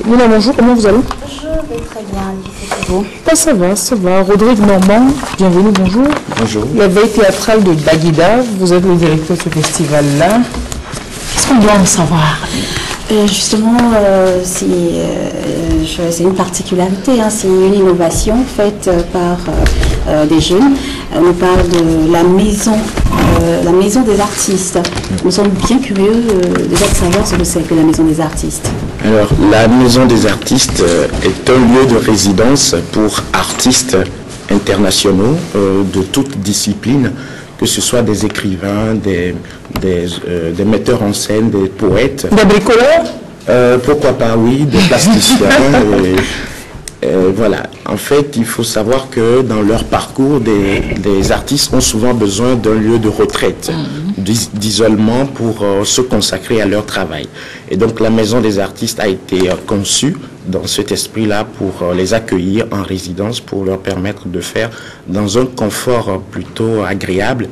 Nina, bonjour, comment vous allez? Je vais très bien, c'est vous. Ça va. Rodrigue Normand, bienvenue, bonjour. Bonjour. La veille théâtrale de Baguida, vous êtes le directeur de ce festival-là. Qu'est-ce qu'on doit en savoir? Justement, c'est une particularité, hein, c'est une innovation faite par des jeunes. On parle de la maison des artistes. Nous sommes bien curieux déjà de savoir ce que c'est que la maison des artistes. Alors, la maison des artistes est un lieu de résidence pour artistes internationaux de toutes disciplines, que ce soit des écrivains, des metteurs en scène, des poètes. Des bricoleurs? Pourquoi pas, oui, des plasticiens. Voilà. En fait, il faut savoir que dans leur parcours, des artistes ont souvent besoin d'un lieu de retraite, d'isolement pour se consacrer à leur travail. Et donc, la maison des artistes a été conçue dans cet esprit-là pour les accueillir en résidence, pour leur permettre de faire dans un confort plutôt agréable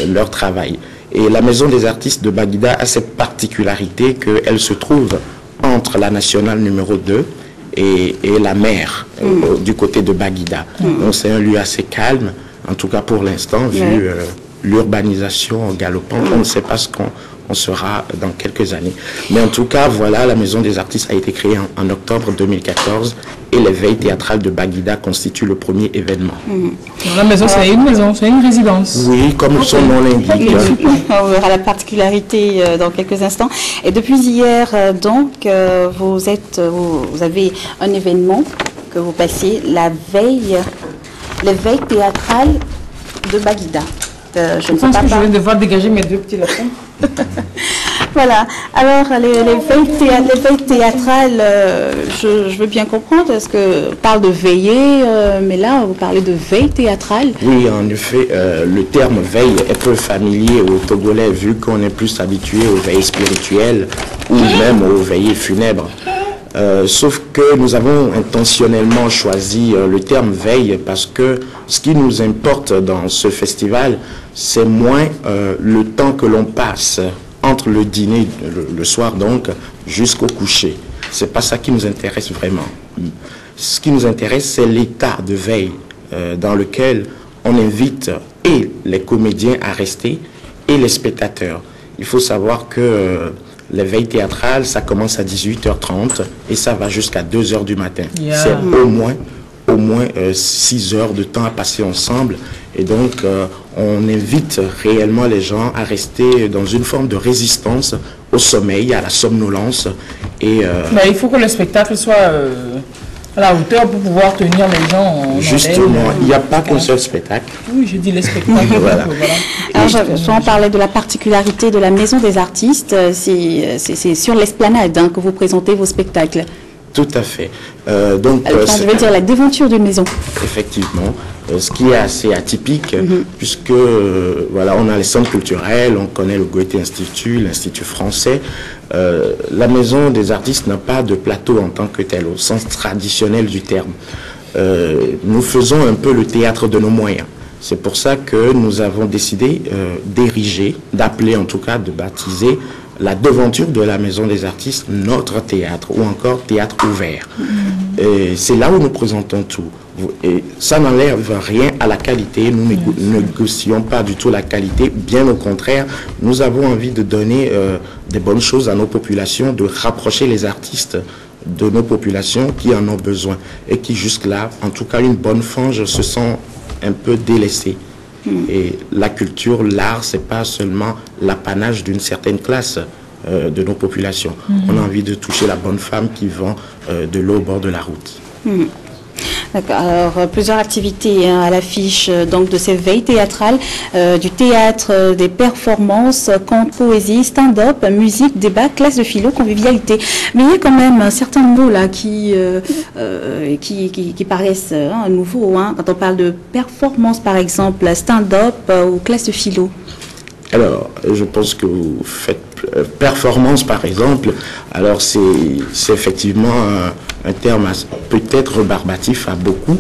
leur travail. Et la maison des artistes de Baguida a cette particularité qu'elle se trouve entre la nationale numéro 2 et la mer du côté de Baguida. Donc c'est un lieu assez calme, en tout cas pour l'instant, vu l'urbanisation galopante. On ne sait pas ce qu'on sera dans quelques années. Mais en tout cas, voilà, la Maison des artistes a été créée en octobre 2014 et les veilles théâtrales de Baguida constituent le premier événement. La maison, c'est une maison, c'est une résidence. Oui, comme son nom l'indique. On verra la particularité dans quelques instants. Et depuis hier, donc, vous avez un événement que vous passez, les veilles théâtrales de Baguida. Je pense que je viens de devoir dégager mes deux petits lapins. Voilà. Alors, les veilles théâtrales, je veux bien comprendre, parce que on parle de veiller, mais là, vous parlez de veille théâtrale. Oui, en effet, le terme veille est peu familier aux Togolais, vu qu'on est plus habitué aux veilles spirituelles ou même aux veillées funèbres. Sauf que nous avons intentionnellement choisi le terme veille parce que ce qui nous importe dans ce festival, c'est moins le temps que l'on passe entre le dîner, le soir donc, jusqu'au coucher. C'est pas ça qui nous intéresse vraiment. Ce qui nous intéresse, c'est l'état de veille dans lequel on invite et les comédiens à rester et les spectateurs. Il faut savoir que les veilles théâtrales, ça commence à 18h30 et ça va jusqu'à 2h du matin. C'est au moins 6 heures de temps à passer ensemble. Et donc, on invite réellement les gens à rester dans une forme de résistance au sommeil, à la somnolence. Et, mais il faut que le spectacle soit à la hauteur pour pouvoir tenir les gens en justement, il n'y a pas qu'un seul spectacle. Oui, je dis les spectacles. Voilà. Alors, on parlait de la particularité de la Maison des artistes. C'est sur l'esplanade que vous présentez vos spectacles. Tout à fait. Donc, je veux dire la déventure d'une maison. Effectivement, ce qui est assez atypique, puisque voilà, on a les centres culturels, on connaît le Goethe Institut, l'Institut français. La Maison des artistes n'a pas de plateau en tant que tel, au sens traditionnel du terme. Nous faisons un peu le théâtre de nos moyens. C'est pour ça que nous avons décidé d'ériger, d'appeler en tout cas, de baptiser la devanture de la Maison des artistes, notre théâtre, ou encore théâtre ouvert. C'est là où nous présentons tout. Et ça n'enlève rien à la qualité. Nous ne négocions pas du tout la qualité. Bien au contraire, nous avons envie de donner des bonnes choses à nos populations, de rapprocher les artistes de nos populations qui en ont besoin et qui jusque-là, en tout cas une bonne frange, se sont un peu délaissés. Et la culture, l'art, c'est pas seulement l'apanage d'une certaine classe de nos populations. On a envie de toucher la bonne femme qui vend de l'eau au bord de la route. D'accord. Alors, plusieurs activités à l'affiche donc de ces veilles théâtrales, du théâtre, des performances, contes, poésie, stand-up, musique, débat, classe de philo, convivialité. Mais il y a quand même certains mots là qui paraissent nouveaux. Quand on parle de performance, par exemple, stand-up ou classe de philo. Alors, je pense que vous faites performance, par exemple. Alors, c'est effectivement un terme peut-être rébarbatif à beaucoup.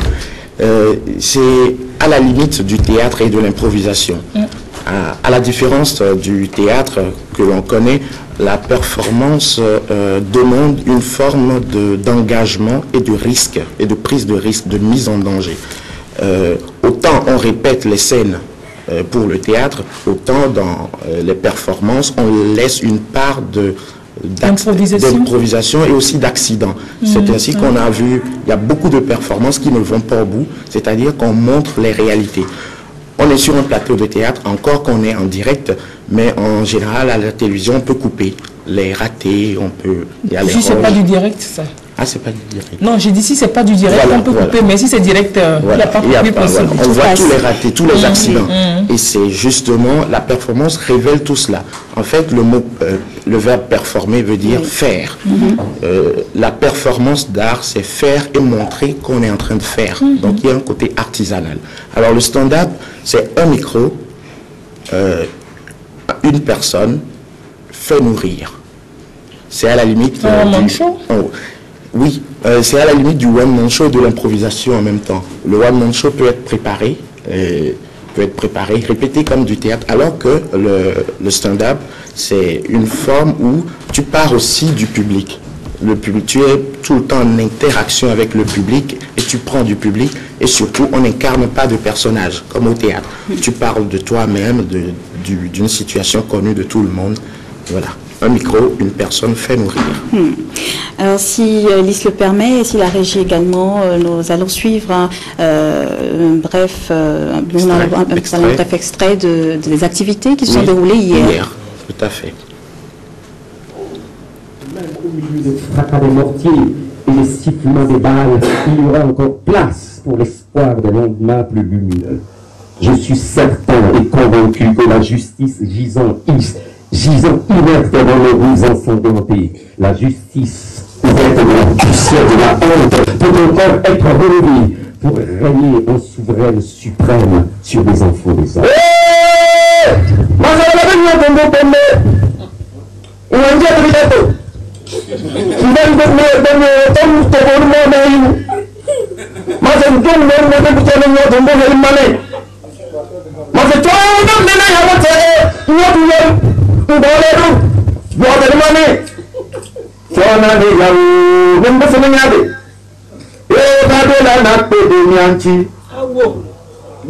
C'est à la limite du théâtre et de l'improvisation. À la différence du théâtre que l'on connaît, la performance demande une forme d'engagement et de risque, et de prise de risque, de mise en danger. Autant on répète les scènes pour le théâtre, autant dans les performances, on laisse une part d'improvisation et aussi d'accident. C'est ainsi qu'on a vu, il y a beaucoup de performances qui ne vont pas au bout, c'est-à-dire qu'on montre les réalités. On est sur un plateau de théâtre, encore qu'on est en direct, mais en général, à la télévision, on peut couper les ratés, on peut... Si c'est pas du direct, ça. Ah, c'est pas du direct. Non, j'ai dit si c'est pas du direct, on peut couper, mais si c'est direct, il n'y a pas coupé possible. On voit tous les ratés, tous les accidents. Et c'est justement, la performance révèle tout cela. En fait, le mot, le verbe performer veut dire faire. La performance d'art, c'est faire et montrer qu'on est en train de faire. Donc, il y a un côté artisanal. Alors, le stand-up, c'est un micro, une personne, fait nourrir. C'est à la limite... Oui, c'est à la limite du one-man show et de l'improvisation en même temps. Le one-man show peut être préparé, répété comme du théâtre, alors que le stand-up, c'est une forme où tu pars aussi du public. Tu es tout le temps en interaction avec le public et tu prends du public et surtout on n'incarne pas de personnage comme au théâtre. Tu parles de toi-même, d'une situation connue de tout le monde. Voilà. Un micro, une personne fait nourrir. Alors, si Lys le permet, et si la régie également, nous allons suivre un bref extrait des activités qui se sont déroulées hier. Tout à fait. Même au milieu des fracas des mortiers et des sifflements des balles, il y aura encore place pour l'espoir des lendemains plus lumineux. Je suis certain et convaincu que la justice gisant inerte dans les rues ensanglantés, la justice ouverte de la poussière de la honte peut encore être relevée pour régner en souveraine suprême sur les enfants des hommes.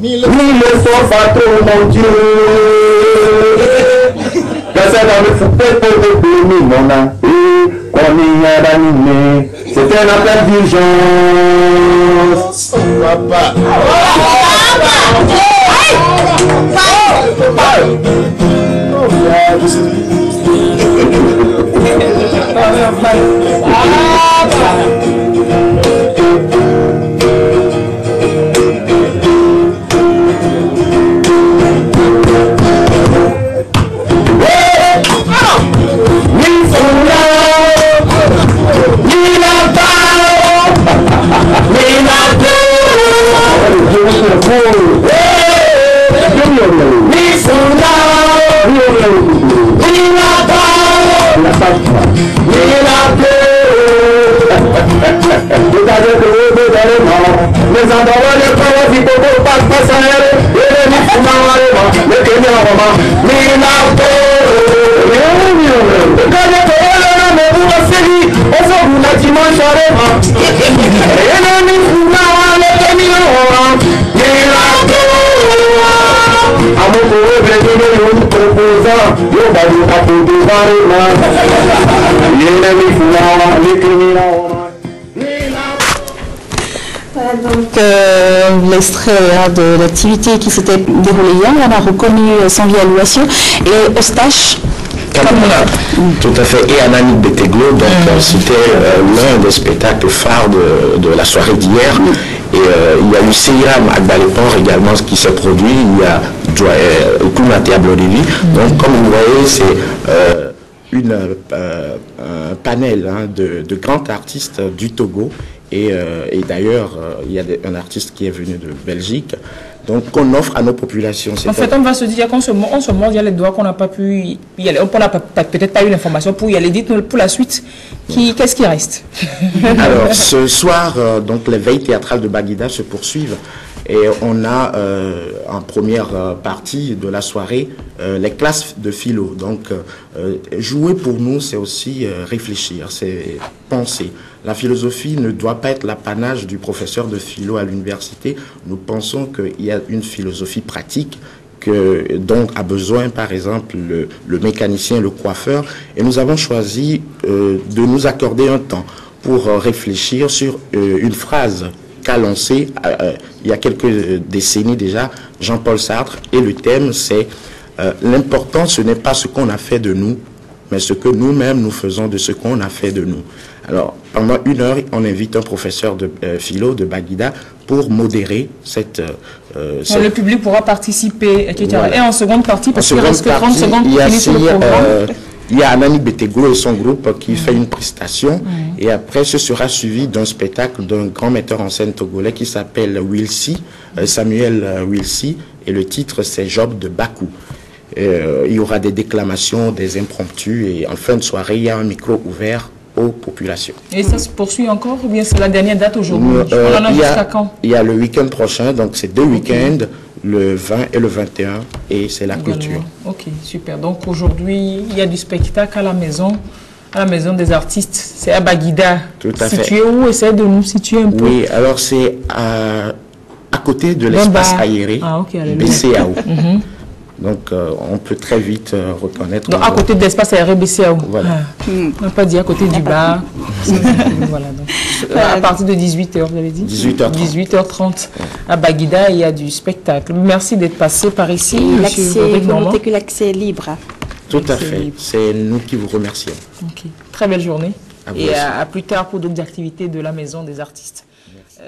Mille fois trop, mon Dieu. C'était dans le foupé pour te bénir, mon âme. Qu'on y a d'animé. C'était un appel d'urgence. Papa. Donc, l'extrait de l'activité qui s'était déroulée hier, on a reconnu sans vie à Louassio et Eustache. Tout à fait, et Ananick Beteglo, donc c'était l'un des spectacles phares de la soirée d'hier. Et il y a eu Seyram Agbalepor également qui s'est produit, il y a Okumate Ablodeli. Donc comme vous voyez, c'est un panel de grands artistes du Togo. Et d'ailleurs, il y a un artiste qui est venu de Belgique. Donc, qu'on offre à nos populations. En fait, on va se dire qu'on se mord, il y a les doigts qu'on n'a pas pu y aller. On n'a peut-être pas eu l'information pour y aller. Dites-nous pour la suite, qu'est-ce qui reste? Alors, ce soir, donc les veilles théâtrales de Baguida se poursuivent. Et on a en première partie de la soirée les classes de philo. Donc jouer pour nous, c'est aussi réfléchir, c'est penser. La philosophie ne doit pas être l'apanage du professeur de philo à l'université. Nous pensons qu'il y a une philosophie pratique dont a besoin par exemple le mécanicien, le coiffeur, et nous avons choisi de nous accorder un temps pour réfléchir sur une phrase qu'a lancée il y a quelques décennies déjà Jean-Paul Sartre, et le thème c'est l'important ce n'est pas ce qu'on a fait de nous, mais ce que nous-mêmes nous faisons de ce qu'on a fait de nous. Alors, pendant 1 heure, on invite un professeur de philo de Baguida pour modérer cette... Le public pourra participer, etc. Voilà. Et en seconde partie, parce qu'il reste que 30 secondes pour finir sur le programme. Il y a Anani Betego et son groupe qui fait une prestation. Et après, ce sera suivi d'un spectacle d'un grand metteur en scène togolais qui s'appelle Wilsi, Samuel Wilsi. Et le titre, c'est Job de Bakou. Il y aura des déclamations, des impromptus. Et en fin de soirée, il y a un micro ouvert aux populations. Et ça se poursuit encore ou bien c'est la dernière date aujourd'hui? On en a jusqu'à quand? Il y a le week-end prochain, donc c'est 2 week-ends, le 20 et le 21, et c'est la clôture. Ok, super. Donc aujourd'hui, il y a du spectacle à la maison des artistes. C'est à Baguida. Tout à fait. Situé où? Essaye de nous situer un peu. Oui, alors c'est à côté de l'espace aéré, BCAO. Donc, on peut très vite reconnaître... Donc, à côté de l'espace aéré BCAO. Voilà. On n'a pas dit à côté du bar. Voilà, donc, à partir de 18h, vous avez dit 18h30. À Baguida, il y a du spectacle. Merci d'être passé par ici. Vous notez que l'accès est libre. Tout à fait. C'est nous qui vous remercions. Okay. Très belle journée. Et à plus tard pour d'autres activités de la Maison des Artistes. Merci.